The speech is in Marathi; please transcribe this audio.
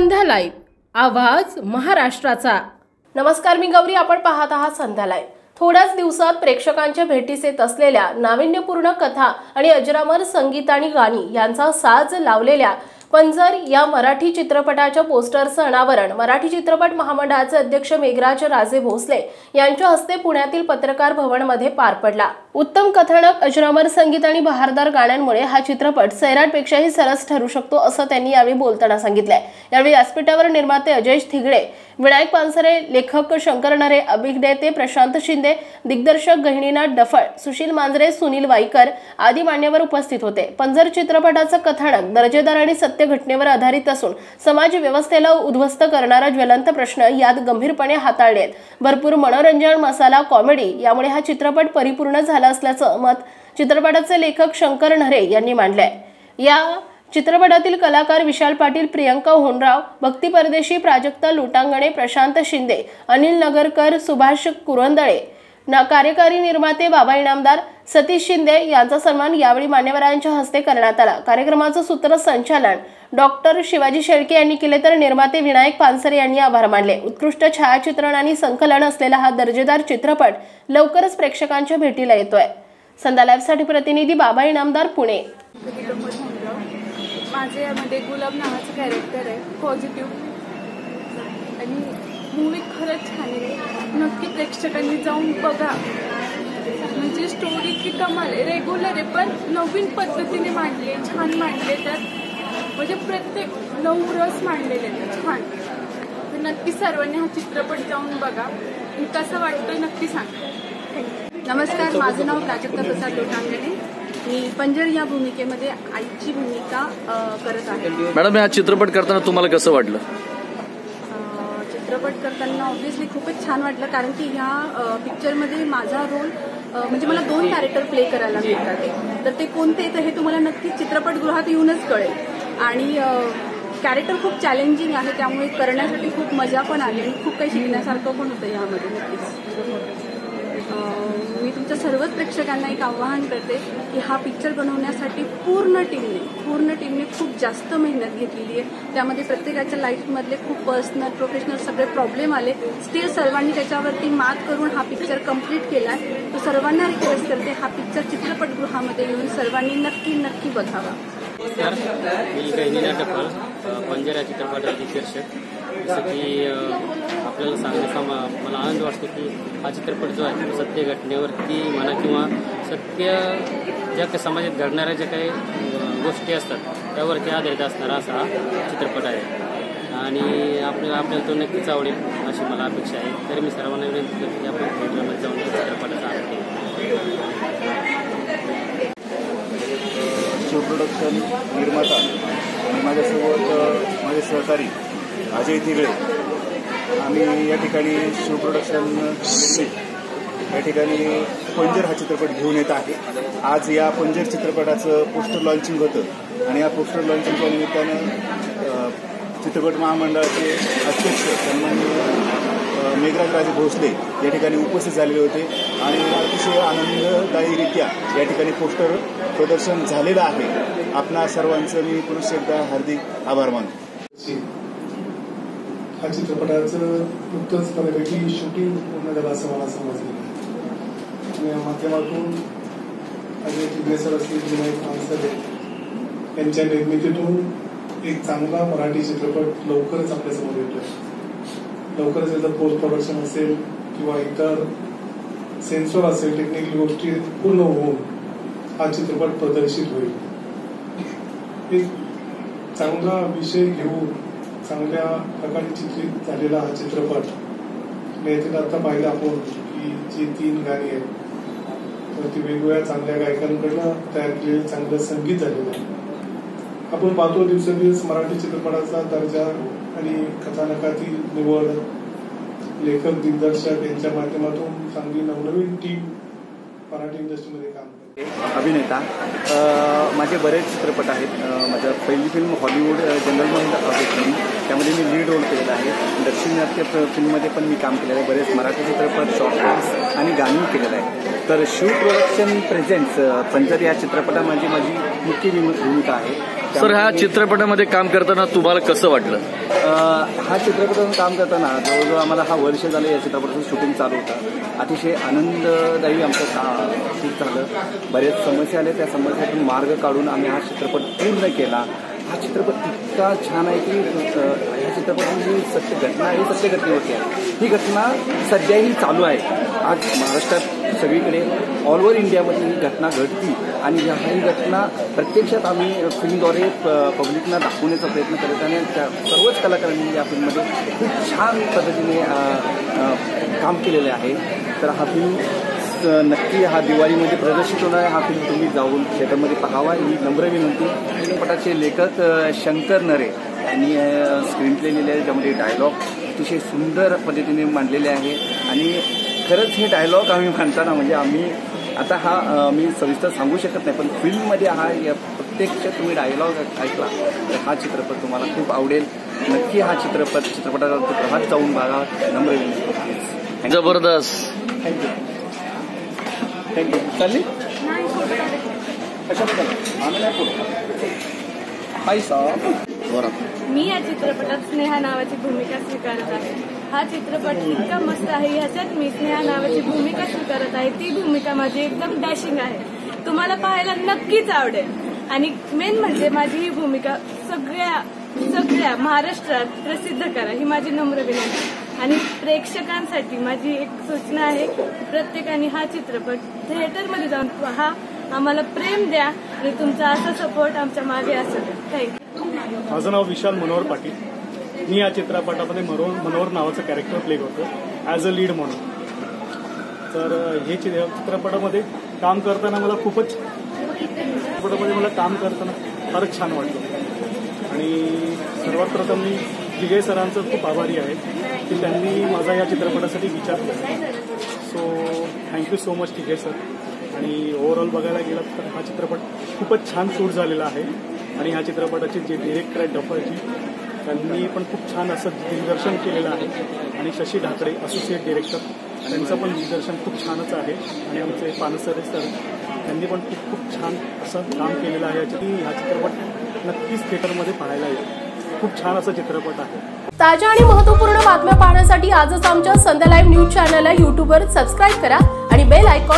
संध्या लाईव्ह, आवाज महाराष्ट्राचा। नमस्कार, मी गौरी, आपण पाहत आहात संध्या लाईव्ह। थोड्याच दिवसात प्रेक्षकांच्या भेटीस येत असलेल्या नाविन्यपूर्ण कथा आणि अजरामर संगीत आणि गाणी यांचा साज लावलेल्या पंजर या मराठी चित्रपटाच्या पोस्टरचं अनावरण मराठी चित्रपट महामंडळाचे अध्यक्ष मेघराज राजे भोसले यांच्या हस्ते पुण्यातील पत्रकार भवनमध्ये पार पडला। उत्तम कथानक, अजरामर संगीत आणि बहारदार गाण्यांमुळे हा चित्रपट सैराटपेक्षाही सरस ठरू शकतो असं त्यांनी यावेळी बोलताना सांगितलंय। यावेळी व्यासपीठावर निर्माते अजय थिगडे, विनायक पानसरे, लेखक शंकर नरे, अभिनेते प्रशांत शिंदे, दिग्दर्शक गहिनीनाथ डफळ, सुशील मांजरे, सुनील वाईकर आदी मान्यवर उपस्थित होते। पंजर चित्रपटाचं कथानक दर्जेदार आणि सत्य घटनेवर आधारित असून समाज व्यवस्थेला उद्ध्वस्त करणारा ज्वलंत प्रश्न यात गंभीरपणे हाताळले आहेत। भरपूर मनोरंजन, मसाला, कॉमेडी यामुळे हा चित्रपट परिपूर्ण झाला असल्याचं मत चित्रपटाचे लेखक शंकर नरे यांनी मांडलंय। या चित्रपटातील कलाकार विशाल पाटील, प्रियंका होनराव, भक्ती परदेशी, प्राजक्ता लोटांगणे, प्रशांत शिंदे, अनिल नगरकर, सुभाष कुरंदळे, कार्यकारी निर्माते बाबा इनामदार, सतीश शिंदे यांचा सन्मान यावेळी मान्यवरांच्या हस्ते करण्यात आला। कार्यक्रमाचं सूत्रसंचालन डॉक्टर शिवाजी शेळके यांनी केले, तर निर्माते विनायक पानसरे यांनी आभार मानले। उत्कृष्ट छायाचित्रण आणि संकलन असलेला हा दर्जेदार चित्रपट लवकरच प्रेक्षकांच्या भेटीला येतोय। संध्या लाईव्हसाठी प्रतिनिधी बाबा इनामदार, पुणे। माझे यामध्ये गुलाब नावाचं कॅरेक्टर आहे, पॉझिटिव्ह, आणि मूवी खरंच छान आहे। नक्की प्रेक्षकांनी जाऊन बघा। म्हणजे स्टोरी इतकी कमाल आहे, रेग्युलर आहे पण नवीन पद्धतीने मांडली, छान मांडले, त्यात म्हणजे प्रत्येक नवरस मांडलेले छान। तर नक्की सर्वांनी हा चित्रपट जाऊन बघा, कसं वाटतंय नक्की सांगा। नमस्कार, माझं नाव प्राजक्ता प्रसाद लोटांगणे, मी पंजर या भूमिकेमध्ये आईची भूमिका करत आहे। मॅडम, हा चित्रपट करताना तुम्हाला कसं वाटलं? चित्रपट करताना ऑब्व्हियसली खूपच छान वाटलं, कारण की ह्या पिक्चरमध्ये माझा रोल म्हणजे मला 2 कॅरेक्टर प्ले करायला मिळतात। तर ते कोणते तर हे तुम्हाला नक्कीच चित्रपटगृहात येऊनच कळेल। आणि कॅरेक्टर खूप चॅलेंजिंग आहे, त्यामुळे करण्यासाठी खूप मजा पण आली आणि खूप काही शिकण्यासारखं पण होतं यामध्ये। नक्कीच मी तुमच्या सर्वच प्रेक्षकांना एक आवाहन करते की हा पिक्चर बनवण्यासाठी पूर्ण टीमने खूप जास्त मेहनत घेतलेली आहे। त्यामध्ये प्रत्येकाच्या लाईफमधले खूप पर्सनल, प्रोफेशनल सगळे प्रॉब्लेम आले, स्टिल सर्वांनी त्याच्यावरती मात करून हा पिक्चर कंप्लीट केला आहे। तो सर्वांना रिक्वेस्ट करते, हा पिक्चर चित्रपटगृहामध्ये येऊन सर्वांनी नक्की बघावा। मी गहिनीनाथ डफळ, पंजर या चित्रपटाचे दिग्दर्शक। जसं की आपल्याला सांगण्याचा मला आनंद वाटतो की हा चित्रपट जो आहे तो सत्य घटनेवरती म्हणा किंवा सत्य ज्या काही समाजात घडणाऱ्या ज्या काही गोष्टी असतात त्यावरती आधारित असणारा असा हा चित्रपट आहे आणि आपल्याला तो नक्कीच आवडेल अशी मला अपेक्षा आहे। तरी मी सर्वांना विनंती करतो की आपण थिएटरमध्ये जाऊन चित्रपटाचा आनंद घेऊ। प्रोडक्शन निर्माता आणि माझ्यासोबत माझे सहकारी अजय थिगडे, आम्ही या ठिकाणी शिव प्रोडक्शन या ठिकाणी पंजर हा चित्रपट घेऊन येत आहे। आज या पंजर चित्रपटाचं पोस्टर लॉन्चिंग होतं आणि या पोस्टर लॉन्चिंगच्या निमित्तानं चित्रपट महामंडळाचे अध्यक्ष सन्माननीय मेघराज राजे भोसले या ठिकाणी उपस्थित झालेले होते आणि अतिशय आनंददायीरित्या या ठिकाणी पोस्टर प्रदर्शन झालेलं आहे। आपणा सर्वांचं मी पुन्हा एकदा हार्दिक आभार मानतो। हा चित्रपटाचं नुकतंच बऱ्यापैकी शूटिंग पूर्ण झालं असं मला समजलं आणि या माध्यमातून अजय थिगडे सर असतील, विनायक पानसरे यांच्या निर्मितीतून एक चांगला मराठी चित्रपट लवकरच आपल्यासमोर येतोय। लवकरच याचं पोस्ट प्रोडक्शन असेल किंवा इतर सेन्सॉर असेल, टेक्निकल गोष्टी पूर्ण होऊन हा चित्रपट प्रदर्शित होईल। एक चांगला विषय घेऊन चांगल्या प्रकारे चित्रित झालेला हा चित्रपट। याच्यात आता पाहिलं आपण की जी 3 गाणी आहेत तर ती वेगवेगळ्या चांगल्या गायकांकडनं तयार केलेलं चांगलं संगीत झालेलं आहे। आपण पाहतो दिवसेंदिवस मराठी चित्रपटाचा दर्जा आणि कथानकातील निवड, लेखक, दिग्दर्शक यांच्या माध्यमातून चांगली नवनवीन टीम मराठी इंडस्ट्रीमध्ये काम करते। अभिनेता माझे बरेच चित्रपट आहेत। माझं पहिली फिल्म हॉलिवूड जंगलमन भेटली, त्यामध्ये मी लीड रोल केलेला आहे। दक्षिणात्य फिल्ममध्ये पण मी काम केलेलं आहे, बरेच मराठी चित्रपट, शॉर्ट फिल्म्स आणि गाणी केलेलं आहे। तर शिव प्रोडक्शन प्रेझेंट्स पंजर या चित्रपटामध्ये माझी मुख्य भूमिका आहे। सर, ह्या चित्रपटामध्ये काम करताना तुम्हाला कसं वाटलं? हा चित्रपटाचं काम करताना जवळजवळ आम्हाला हा वर्ष झालं या चित्रपटाचं शूटिंग चालू होतं. अतिशय आनंददायी आमचं शूट झालं. बऱ्याच समस्या आल्या, त्या समस्यातून मार्ग काढून आम्ही हा चित्रपट पूर्ण केला. हा चित्रपट इतका छान आहे की ह्या चित्रपटाची सत्य घटना ही सत्य घटनेवरती आहे. ही घटना सध्याही चालू आहे. आज महाराष्ट्रात सगळीकडे ऑल ओव्हर इंडियामध्ये ही घटना घडती आणि ही घटना प्रत्यक्षात आम्ही फिल्मद्वारे पब्लिकला दाखवण्याचा प्रयत्न करत आणि सर्वच कलाकारांनी या फिल्ममध्ये खूप छान पद्धतीने काम केलेले आहे. तर हा फिल्म नक्की हा दिवाळीमध्ये प्रदर्शित होणार आहे. हा फिल्म तुम्ही जाऊन थिएटरमध्ये पाहावा ही नम्र विनंती. चित्रपटाचे लेखक शंकर नरे यांनी स्क्रीन प्ले लिहिले आहे, ज्यामध्ये डायलॉग अतिशय सुंदर पद्धतीने मांडलेले आहे. आणि खरंच हे डायलॉग आम्ही म्हणताना म्हणजे आम्ही आता हा मी सविस्तर सांगू शकत नाही, पण फिल्ममध्ये हा प्रत्यक्ष तुम्ही डायलॉग ऐकला तर हा चित्रपट तुम्हाला खूप आवडेल. नक्की हा चित्रपटाला प्रभात जाऊन बघा. नम्र विनंती. जबरदस्त. थँक्यू. चालली कशाबद्दल आम्ही नाही पुढे पैसा. मी या चित्रपटात स्नेहा नावाची भूमिका स्वीकारत आहे. हा चित्रपट इतका मस्त आहे. ह्याच्यात मी स्नेहा नावाची भूमिका स्वीकारत आहे. ती भूमिका माझी एकदम डॅशिंग आहे. तुम्हाला पाहायला नक्कीच आवडेल. आणि मेन म्हणजे माझी ही भूमिका सगळ्या महाराष्ट्रात प्रसिद्ध करा ही माझी नम्र विनंती. आणि प्रेक्षकांसाठी माझी एक सूचना आहे की प्रत्येकाने हा चित्रपट थिएटरमध्ये जाऊन पहा. आम्हाला प्रेम द्या आणि तुमचा असा सपोर्ट आमच्या मागे असेल. थँक्यू. माझं नाव विशाल मनोहर पाटील. मी या चित्रपटामध्ये मनोहर नावाचं कॅरेक्टर प्ले करतो ॲज अ लीड म्हणून. तर हे चित्रपटामध्ये काम करताना मला फारच छान वाटलं. आणि सर्वात प्रथम मी दिघे सरांचं खूप आभारी आहे की त्यांनी माझा या चित्रपटासाठी विचार केला. So thank you so much Dighe sir. आणि ओव्हरऑल बघायला गेलं तर हा चित्रपट खूपच छान शूट झालेला आहे. आणि ह्या चित्रपटाचे जे डिरेक्टर आहेत डफरजी, त्यांनी पण खूप छान असं दिग्दर्शन केलेलं आहे. आणि शशी ढाकळे असोसिएट डिरेक्टर, त्यांचं पण दिग्दर्शन खूप छानच आहे. आणि आमचे पानसरे सर त्यांनी पण खूप छान असं काम केलेलं आहे. हा चित्रपट नक्कीच थिएटरमध्ये पाहायला येईल. खूप छान असा चित्रपट आहे. ताज्या आणि महत्त्वपूर्ण बातम्या पाहण्यासाठी आजच आमच्या संध्या लाईव्ह न्यूज चॅनलला यूट्यूबवर सबस्क्राईब करा आणि बेल आयकॉन